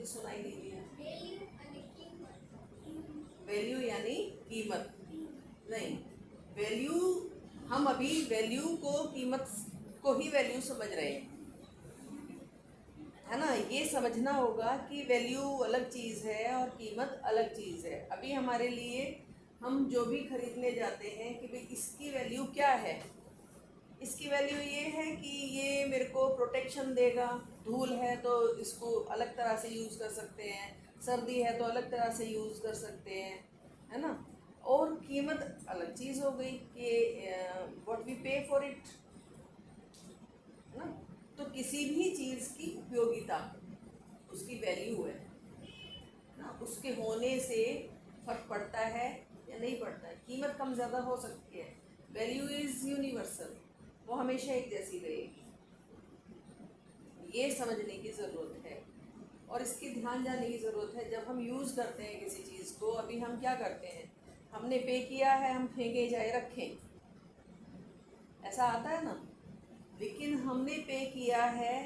कुछ सुनाई नहीं दिया। वैल्यू यानी कीमत नहीं, वैल्यू हम अभी वैल्यू को, कीमत को ही वैल्यू समझ रहे हैं, है ना। ये समझना होगा कि वैल्यू अलग चीज़ है और कीमत अलग चीज़ है। अभी हमारे लिए हम जो भी खरीदने जाते हैं कि भाई इसकी वैल्यू क्या है, इसकी वैल्यू ये है कि ये मेरे को प्रोटेक्शन देगा, धूल है तो इसको अलग तरह से यूज़ कर सकते हैं, सर्दी है तो अलग तरह से यूज़ कर सकते हैं, है ना। और कीमत अलग चीज़ हो गई कि व्हाट वी पे फॉर इट, है ना। तो किसी भी चीज़ की उपयोगिता, उसकी वैल्यू है ना, उसके होने से फर्क पड़ता है या नहीं पड़ता है। कीमत कम ज़्यादा हो सकती है, वैल्यू इज़ यूनिवर्सल, वो हमेशा एक जैसी रहेगी। ये समझने की ज़रूरत है और इसकी ध्यान जाने की ज़रूरत है। जब हम यूज़ करते हैं किसी चीज़ को, अभी हम क्या करते हैं, हमने पे किया है, हम फेंके जाए रखें, ऐसा आता है ना। लेकिन हमने पे किया है,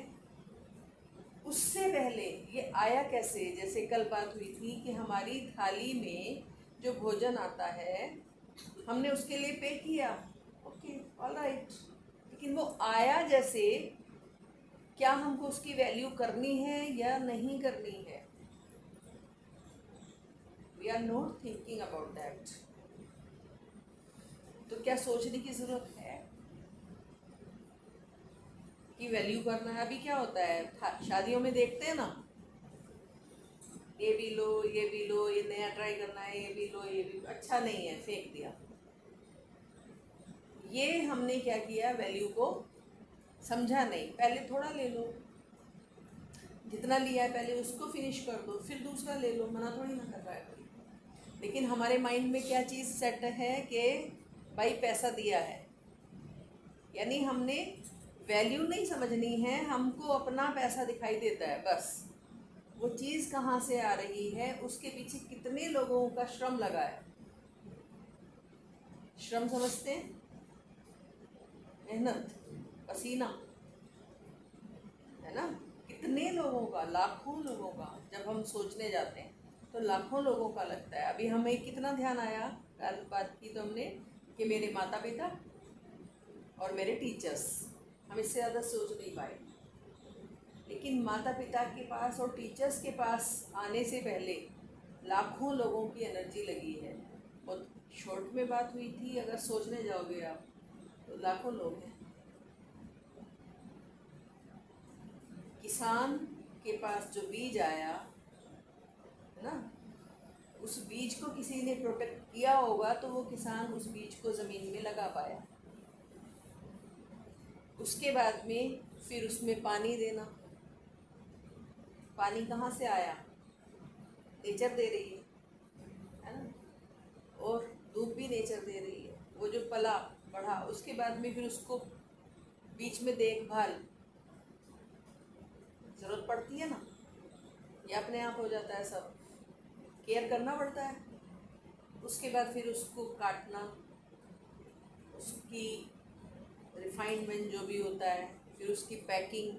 उससे पहले ये आया कैसे। जैसे कल बात हुई थी कि हमारी थाली में जो भोजन आता है, हमने उसके लिए पे किया, ओके ऑलराइट, लेकिन वो आया जैसे, क्या हमको उसकी वैल्यू करनी है या नहीं करनी है। We are not thinking about that. तो क्या सोचने की ज़रूरत है कि वैल्यू करना है। अभी क्या होता है, शादियों में देखते हैं ना, ये भी लो, ये भी लो, ये नया ट्राई करना है, ये भी लो, ये भी अच्छा नहीं है, फेंक दिया। ये हमने क्या किया, वैल्यू को समझा नहीं। पहले थोड़ा ले लो, जितना लिया है पहले उसको फिनिश कर दो, फिर दूसरा ले लो, मना थोड़ी ना कर रहा है कोई। लेकिन हमारे माइंड में क्या चीज़ सेट है कि भाई पैसा दिया है, यानी हमने वैल्यू नहीं समझनी है, हमको अपना पैसा दिखाई देता है बस। वो चीज़ कहाँ से आ रही है, उसके पीछे कितने लोगों का श्रम लगा है। श्रम समझते हैं, मेहनत, पसीना, है ना। कितने लोगों का, लाखों लोगों का, जब हम सोचने जाते हैं तो लाखों लोगों का लगता है। अभी हमें कितना ध्यान आया, कल बात की तो हमने कि मेरे माता पिता और मेरे टीचर्स, हम इससे ज़्यादा सोच नहीं पाए। लेकिन माता पिता के पास और टीचर्स के पास आने से पहले लाखों लोगों की एनर्जी लगी है। बहुत शॉर्ट में बात हुई थी, अगर सोचने जाओगे आप तो लाखों लोग हैं। किसान के पास जो बीज आया है ना, उस बीज को किसी ने प्रोटेक्ट किया होगा तो वो किसान उस बीज को ज़मीन में लगा पाया। उसके बाद में फिर उसमें पानी देना, पानी कहाँ से आया, नेचर दे रही है ना। और धूप भी नेचर दे रही है। वो जो पला बढ़ा, उसके बाद में फिर उसको बीच में देखभाल ज़रूरत पड़ती है ना, ये अपने आप हो जाता है, सब केयर करना पड़ता है। उसके बाद फिर उसको काटना, उसकी रिफाइनमेंट जो भी होता है, फिर उसकी पैकिंग,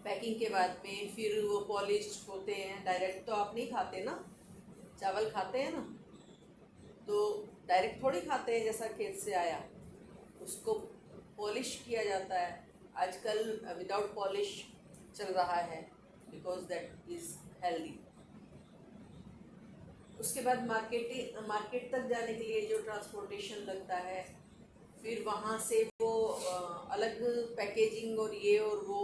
पैकिंग के बाद में फिर वो पॉलिश्ड होते हैं। डायरेक्ट तो आप नहीं खाते ना, चावल खाते हैं ना, तो डायरेक्ट थोड़ी खाते हैं जैसा खेत से आया, उसको पॉलिश किया जाता है। आजकल विदाउट पॉलिश चल रहा है, बिकॉज दैट इज़ हेल्दी। उसके बाद मार्केट तक जाने के लिए जो ट्रांसपोर्टेशन लगता है, फिर वहाँ से वो अलग पैकेजिंग और ये और वो,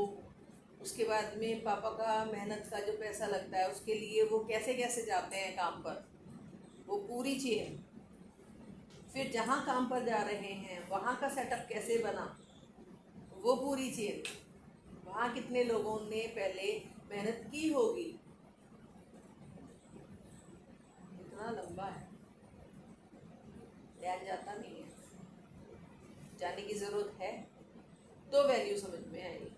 उसके बाद में पापा का मेहनत का जो पैसा लगता है उसके लिए वो कैसे कैसे जाते हैं काम पर, वो पूरी चेन। फिर जहाँ काम पर जा रहे हैं वहाँ का सेटअप कैसे बना, वो पूरी चेन। वहाँ कितने लोगों ने पहले मेहनत की होगी, इतना लंबा है, ध्यान जाता नहीं है। जाने की ज़रूरत है तो वैल्यू समझ में आएगी।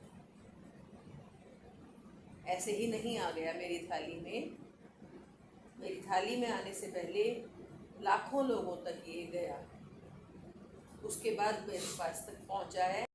ऐसे ही नहीं आ गया मेरी थाली में। मेरी थाली में आने से पहले लाखों लोगों तक ये गया, उसके बाद मेरे पास तक पहुंचा है।